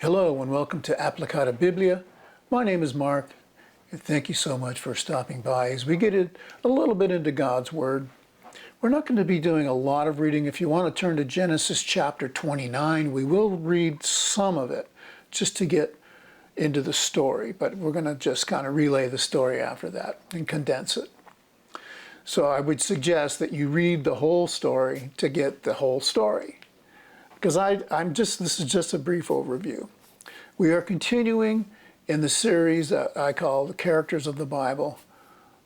Hello and welcome to Applicata Biblia. My name is Mark, and thank you so much for stopping by as we get a little bit into God's Word. We're not going to be doing a lot of reading. If you want to turn to Genesis chapter 29, we will read some of it just to get into the story, but we're going to just kind of relay the story after that and condense it. So I would suggest that you read the whole story to get the whole story, because this is just a brief overview. We are continuing in the series that I call The Characters of the Bible,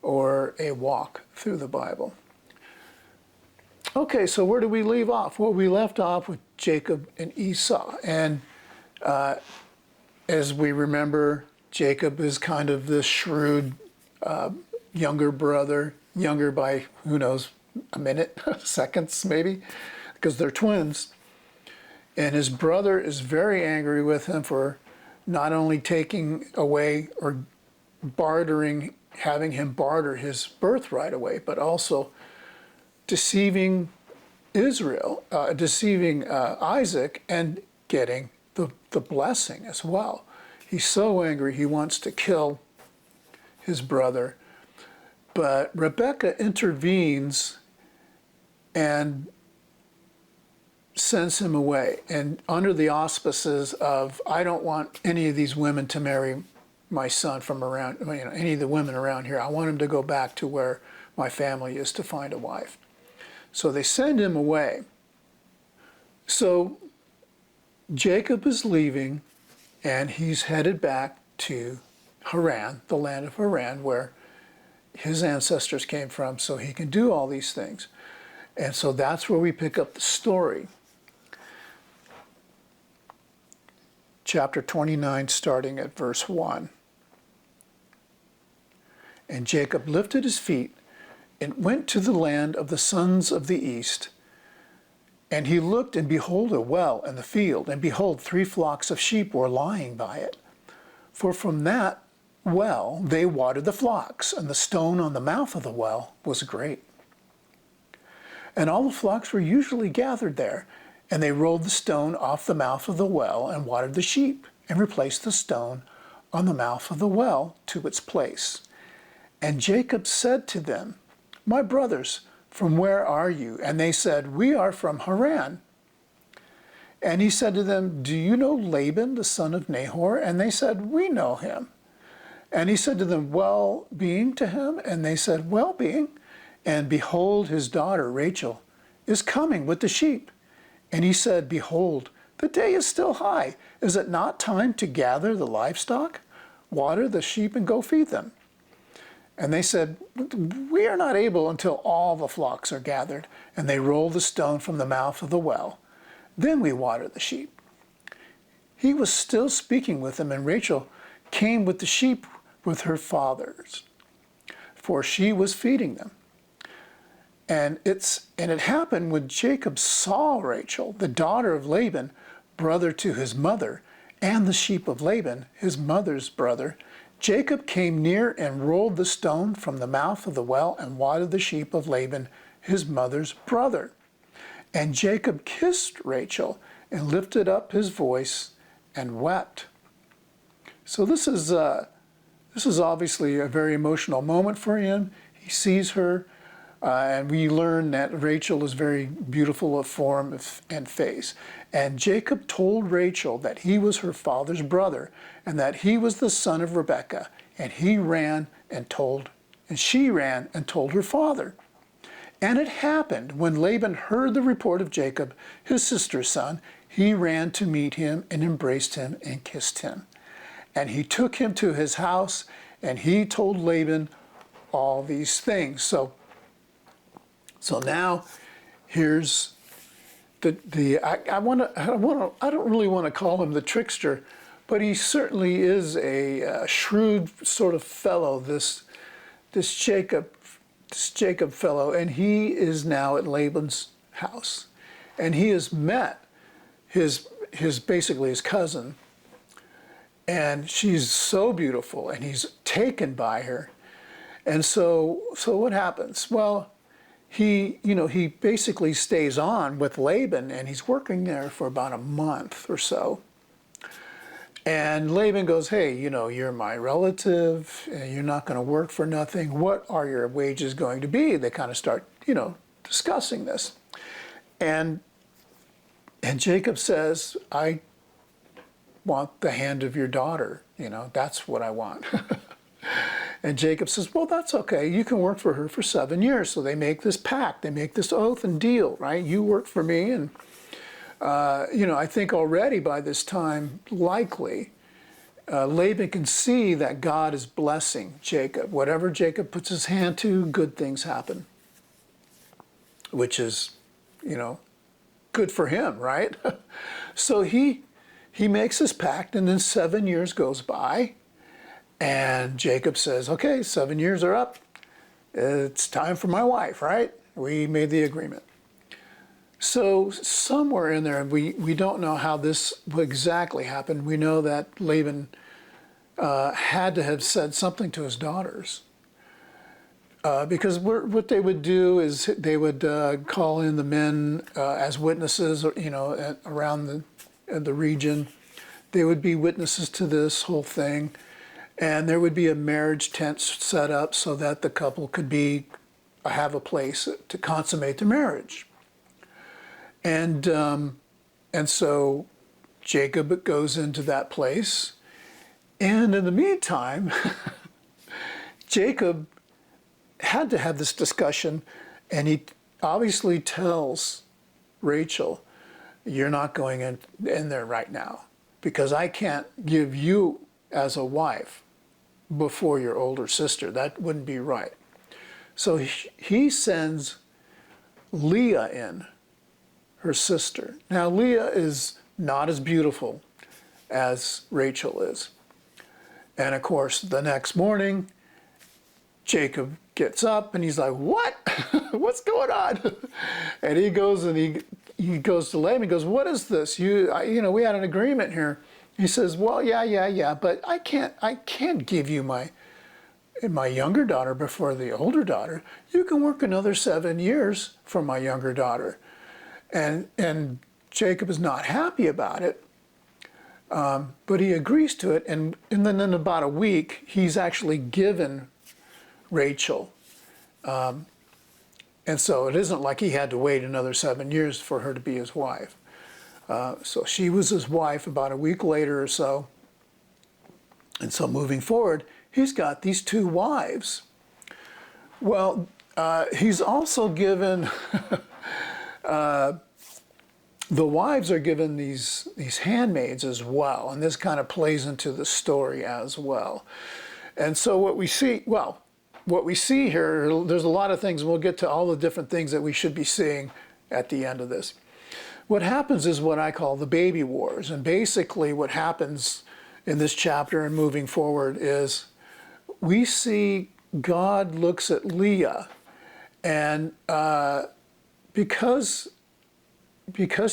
or A Walk Through the Bible. Okay, so where do we leave off? Well, we left off with Jacob and Esau. And as we remember, Jacob is kind of this shrewd younger brother, younger by, who knows, a minute, seconds maybe, because they're twins. And his brother is very angry with him for not only taking away or having him barter his birthright away, but also deceiving Isaac and getting the blessing as well. He's so angry he wants to kill his brother. But Rebekah intervenes and sends him away, and under the auspices of, I don't want any of these women to marry my son from around, any of the women around here. I want him to go back to where my family is to find a wife. So they send him away. So Jacob is leaving, and he's headed back to Haran, the land of Haran, where his ancestors came from, so he can do all these things. And so that's where we pick up the story. Chapter 29, starting at verse 1. And Jacob lifted his feet and went to the land of the sons of the east. And he looked, and behold, a well in the field, and behold, 3 flocks of sheep were lying by it. For from that well they watered the flocks, and the stone on the mouth of the well was great. And all the flocks were usually gathered there, and they rolled the stone off the mouth of the well and watered the sheep, and replaced the stone on the mouth of the well to its place. And Jacob said to them, My brothers, from where are you? And they said, We are from Haran. And he said to them, Do you know Laban, the son of Nahor? And they said, We know him. And he said to them, Well-being to him? And they said, Well-being. And behold, his daughter Rachel is coming with the sheep. And he said, Behold, the day is still high. Is it not time to gather the livestock, water the sheep, and go feed them? And they said, We are not able until all the flocks are gathered. And they rolled the stone from the mouth of the well. Then we water the sheep. He was still speaking with them, and Rachel came with the sheep with her fathers, for she was feeding them. And it happened when Jacob saw Rachel, the daughter of Laban, brother to his mother, and the sheep of Laban, his mother's brother, Jacob came near and rolled the stone from the mouth of the well and watered the sheep of Laban, his mother's brother. And Jacob kissed Rachel and lifted up his voice and wept. So this is obviously a very emotional moment for him. He sees her. And we learn that Rachel is very beautiful of form and face. And Jacob told Rachel that he was her father's brother, and that he was the son of Rebekah. And she ran and told her father. And it happened, when Laban heard the report of Jacob, his sister's son, he ran to meet him and embraced him and kissed him. And he took him to his house, and he told Laban all these things. So now, here's I don't really want to call him the trickster, but he certainly is a shrewd sort of fellow. This Jacob fellow, and he is now at Laban's house, and he has met his basically his cousin, and she's so beautiful, and he's taken by her, and so what happens? Well, he basically stays on with Laban, and he's working there for about a month or so. And Laban goes, hey, you know, you're my relative, and you're not going to work for nothing. What are your wages going to be? They kind of start, you know, discussing this. And Jacob says, I want the hand of your daughter. You know, that's what I want. And Jacob says, well, that's okay. You can work for her for 7 years. So they make this pact. They make this oath and deal, right? You work for me. And, you know, I think already by this time, likely, Laban can see that God is blessing Jacob. Whatever Jacob puts his hand to, good things happen. Which is, you know, good for him, right? So he makes this pact, and then 7 years goes by. And Jacob says, okay, 7 years are up. It's time for my wife, right? We made the agreement. So somewhere in there, we don't know how this exactly happened. We know that Laban had to have said something to his daughters. Because what they would do is they would call in the men as witnesses, you know, around the region. They would be witnesses to this whole thing. And there would be a marriage tent set up so that the couple could have a place to consummate the marriage. And so Jacob goes into that place. And in the meantime, Jacob had to have this discussion, and he obviously tells Rachel, you're not going in there right now, because I can't give you as a wife before your older sister. That wouldn't be right. So he sends Leah in, her sister. Now, Leah is not as beautiful as Rachel is. And of course, the next morning, Jacob gets up and he's like, what? What's going on? And he goes he goes to Laban. He goes, what is this? You know, we had an agreement here. He says, well, yeah, but I can't give you my younger daughter before the older daughter. You can work another 7 years for my younger daughter. And Jacob is not happy about it, but he agrees to it. And then in about a week, he's actually given Rachel. And so it isn't like he had to wait another 7 years for her to be his wife. So she was his wife about a week later or so. And so moving forward, he's got these 2 wives. Well, he's also given, the wives are given these handmaids as well. And this kind of plays into the story as well. And so what we see here, there's a lot of things, and we'll get to all the different things that we should be seeing at the end of this. What happens is what I call the baby wars. And basically what happens in this chapter and moving forward is we see God looks at Leah, and because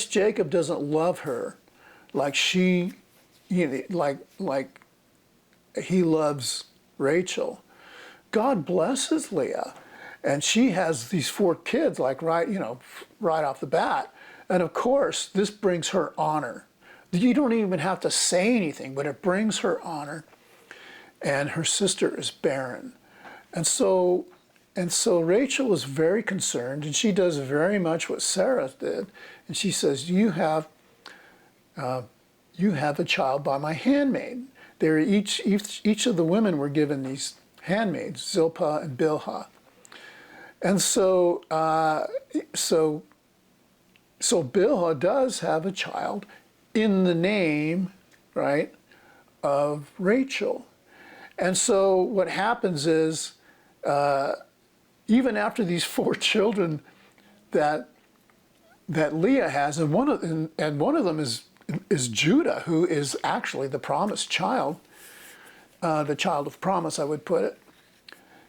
Jacob doesn't love her like like he loves Rachel, God blesses Leah, and she has these 4 kids, like right off the bat. And of course, this brings her honor. You don't even have to say anything, but it brings her honor. And her sister is barren. And so Rachel is very concerned, and she does very much what Sarah did. And she says, you have a child by my handmaid. They're each of the women were given these handmaids, Zilpah and Bilhah. And so Bilhah does have a child in the name, right, of Rachel. And so what happens is, even after these 4 children that Leah has, and one of them is Judah, who is actually the promised child, the child of promise, I would put it.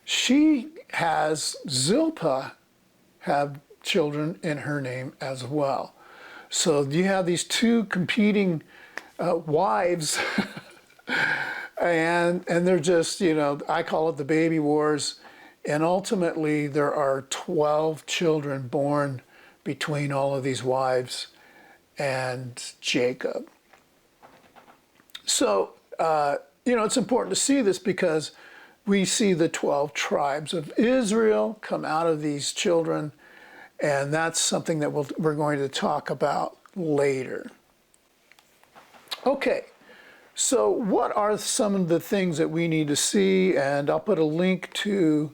She has Zilpah have children in her name as well. So you have these 2 competing wives, and they're just, I call it the baby wars. And ultimately, there are 12 children born between all of these wives and Jacob. So, it's important to see this because we see the 12 tribes of Israel come out of these children, and that's something that we're going to talk about later. Okay, so what are some of the things that we need to see? And I'll put a link to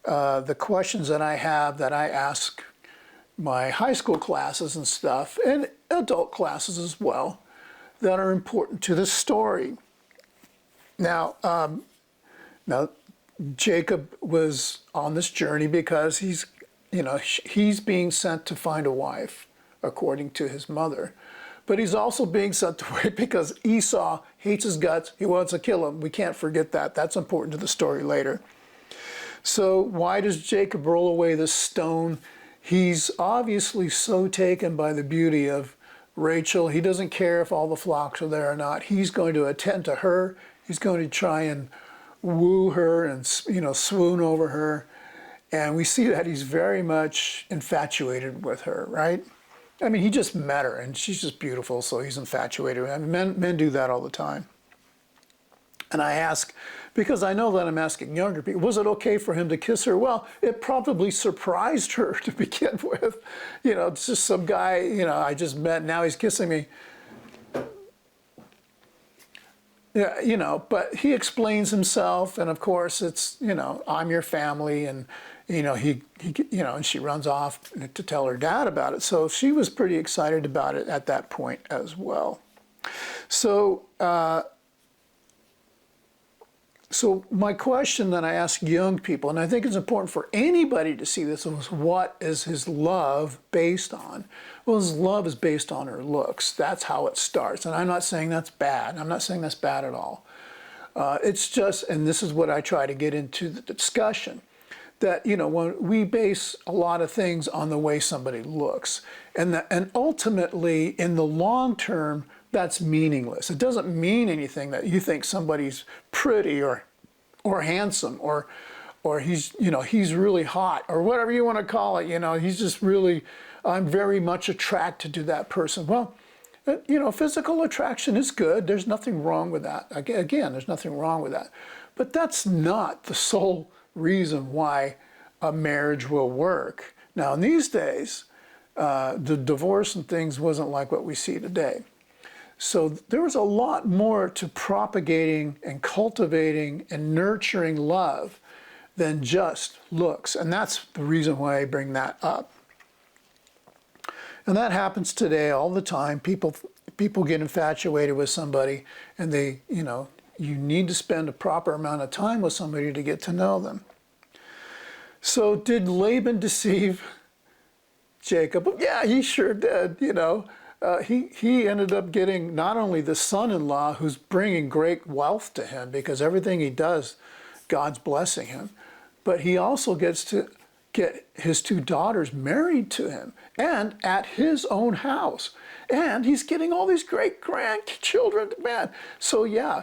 the questions that I have that I ask my high school classes and stuff, and adult classes as well, that are important to the story. Now, Jacob was on this journey because he's being sent to find a wife, according to his mother. But he's also being sent away because Esau hates his guts. He wants to kill him. We can't forget that. That's important to the story later. So why does Jacob roll away this stone? He's obviously so taken by the beauty of Rachel. He doesn't care if all the flocks are there or not. He's going to attend to her. He's going to try and woo her and, swoon over her. And we see that he's very much infatuated with her, right? I mean, he just met her and she's just beautiful, so he's infatuated. I mean, men do that all the time. And I ask, because I know that I'm asking younger people, was it okay for him to kiss her? Well, it probably surprised her to begin with. It's just some guy, I just met, now he's kissing me. Yeah, but he explains himself, and of course it's, I'm your family, and, and she runs off to tell her dad about it. So she was pretty excited about it at that point as well. So, So my question that I ask young people, and I think it's important for anybody to see this, is what is his love based on? Well, his love is based on her looks. That's how it starts. And I'm not saying that's bad. I'm not saying that's bad at all. It's just, and this is what I try to get into the discussion, that, when we base a lot of things on the way somebody looks. And ultimately, in the long term, that's meaningless. It doesn't mean anything that you think somebody's pretty or handsome or he's he's really hot or whatever you want to call it. He's just really, I'm very much attracted to that person. Well, physical attraction is good. There's nothing wrong with that. Again, there's nothing wrong with that. But that's not the sole reason why a marriage will work. Now, in these days, the divorce and things wasn't like what we see today. So there was a lot more to propagating and cultivating and nurturing love than just looks. And that's the reason why I bring that up. And that happens today all the time. People get infatuated with somebody, and they, you need to spend a proper amount of time with somebody to get to know them. So did Laban deceive Jacob? Yeah, he sure did, He ended up getting not only the son-in-law who's bringing great wealth to him because everything he does, God's blessing him, but he also gets to get his two daughters married to him and at his own house. And he's getting all these great grandchildren, man. So yeah,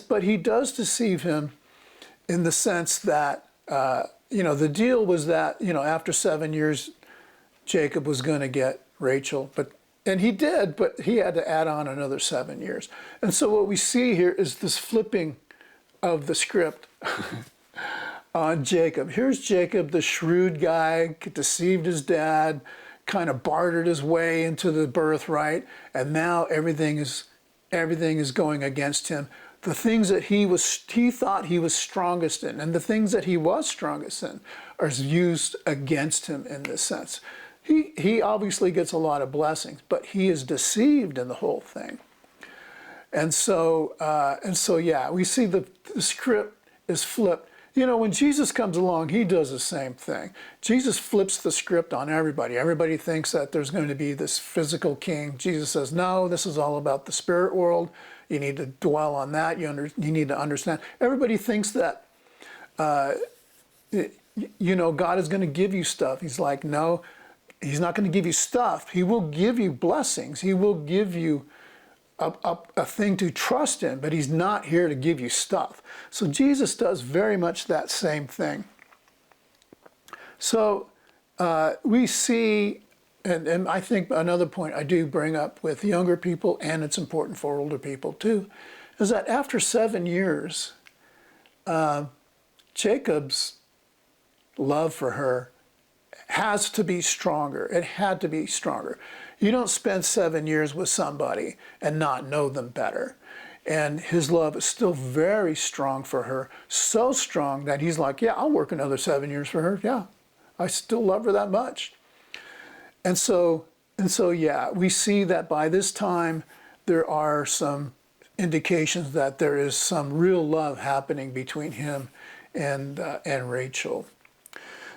but he does deceive him in the sense that, the deal was that, after 7 years, Jacob was going to get Rachel, and he did, but he had to add on another 7 years. And so what we see here is this flipping of the script on Jacob. Here's Jacob, the shrewd guy, deceived his dad, kind of bartered his way into the birthright, and now everything is going against him. The things that he thought he was strongest in, and the things that he was strongest in, are used against him in this sense. He obviously gets a lot of blessings, but he is deceived in the whole thing. And so yeah, we see the script is flipped. When Jesus comes along, he does the same thing. Jesus flips the script on everybody. Everybody thinks that there's going to be this physical king. Jesus says, no, this is all about the spirit world. You need to dwell on that. You need to understand. Everybody thinks that, God is going to give you stuff. He's like, no. He's not going to give you stuff. He will give you blessings. He will give you a thing to trust in, but he's not here to give you stuff. So Jesus does very much that same thing. So we see and I think another point I do bring up with younger people, and it's important for older people too, is that after 7 years, Jacob's love for her has to be stronger. It had to be stronger. You don't spend 7 years with somebody and not know them better. And his love is still very strong for her, so strong that he's like, yeah, I'll work another 7 years for her. Yeah, I still love her that much. And so yeah, we see that by this time, there are some indications that there is some real love happening between him and Rachel.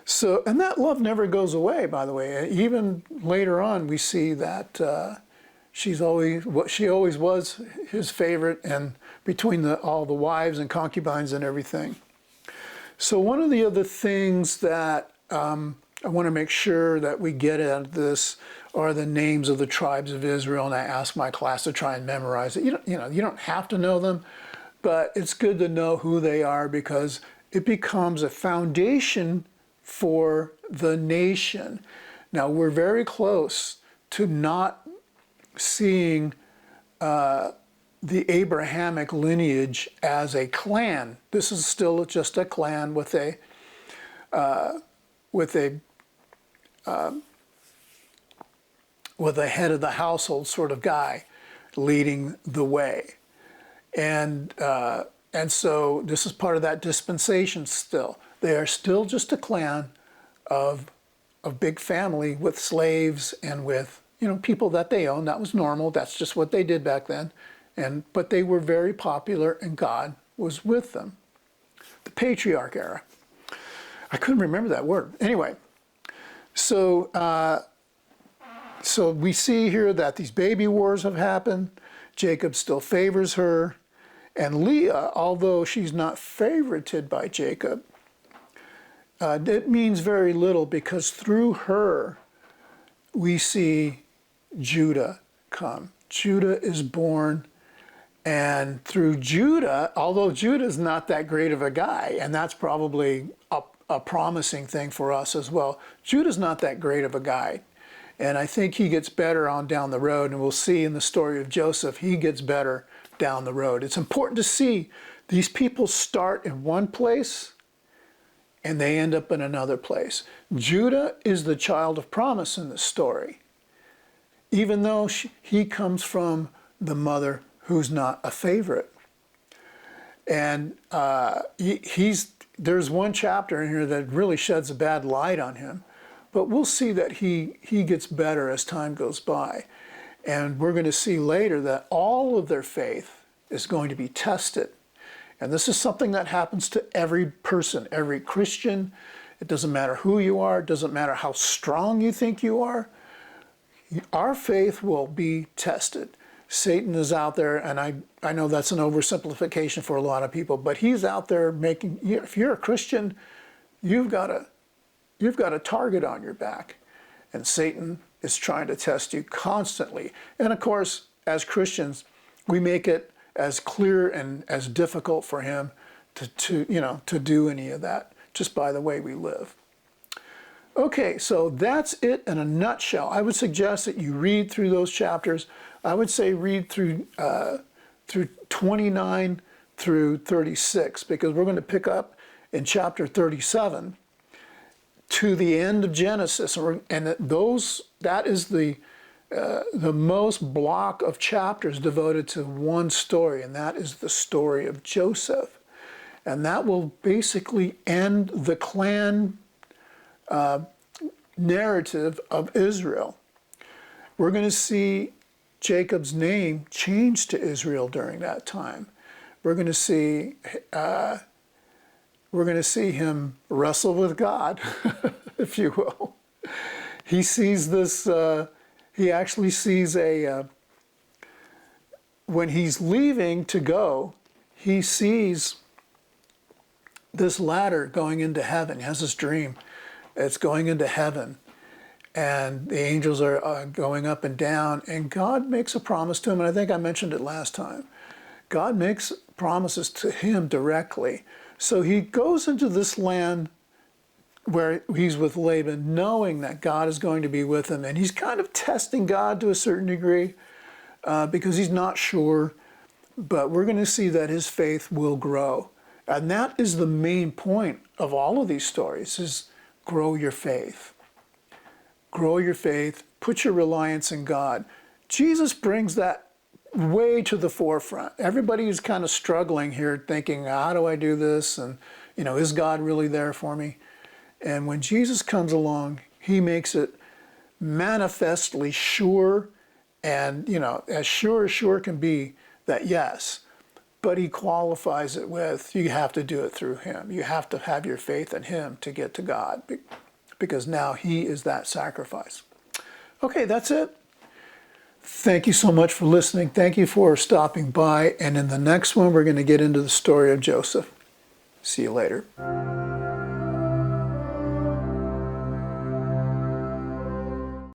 So, and that love never goes away, by the way. Even later on, we see that she always was his favorite, and between all the wives and concubines and everything. So one of the other things that I want to make sure that we get at this are the names of the tribes of Israel, and I ask my class to try and memorize it. You don't have to know them, but it's good to know who they are because it becomes a foundation for the nation. Now, we're very close to not seeing the Abrahamic lineage as a clan. This is still just a clan with a head of the household sort of guy leading the way. And so this is part of that dispensation still. They are still just a clan of big family with slaves and with, people that they own. That was normal. That's just what they did back then. But they were very popular and God was with them. The patriarch era. I couldn't remember that word. Anyway, so we see here that these baby wars have happened. Jacob still favors her. And Leah, although she's not favorited by Jacob, it means very little because through her, we see Judah come. Judah is born, and through Judah, although Judah's not that great of a guy, and that's probably a promising thing for us as well, Judah's not that great of a guy. And I think he gets better on down the road, and we'll see in the story of Joseph, he gets better down the road. It's important to see these people start in one place and they end up in another place. Judah is the child of promise in this story, even though he comes from the mother who's not a favorite. And there's one chapter in here that really sheds a bad light on him, but we'll see that he gets better as time goes by. And we're going to see later that all of their faith is going to be tested. And this is something that happens to every person, every Christian. It doesn't matter who you are. It doesn't matter how strong you think you are. Our faith will be tested. Satan is out there, and I know that's an oversimplification for a lot of people, but he's out there making, if you're a Christian, you've got a target on your back. And Satan is trying to test you constantly. And of course, as Christians, we make it as clear and as difficult for him to do any of that, just by the way we live. Okay, so that's it in a nutshell. I would suggest that you read through those chapters. I would say read through 29 through 36, because we're going to pick up in chapter 37 to the end of Genesis, and that is the most block of chapters devoted to one story, and that is the story of Joseph. And that will basically end the clan narrative of Israel. We're going to see Jacob's name change to Israel during that time. We're going to see him wrestle with God, if you will. He sees this. He actually sees when he's leaving to go, he sees this ladder going into heaven. He has this dream. It's going into heaven. And the angels are going up and down. And God makes a promise to him. And I think I mentioned it last time. God makes promises to him directly. So he goes into this land where he's with Laban, knowing that God is going to be with him. And he's kind of testing God to a certain degree because he's not sure. But we're going to see that his faith will grow. And that is the main point of all of these stories, is grow your faith. Grow your faith. Put your reliance in God. Jesus brings that way to the forefront. Everybody is kind of struggling here, thinking, how do I do this? And, is God really there for me? And when Jesus comes along, he makes it manifestly sure and, as sure can be that yes, but he qualifies it with, you have to do it through him. You have to have your faith in him to get to God, because now he is that sacrifice. Okay, that's it. Thank you so much for listening. Thank you for stopping by. And in the next one, we're going to get into the story of Joseph. See you later.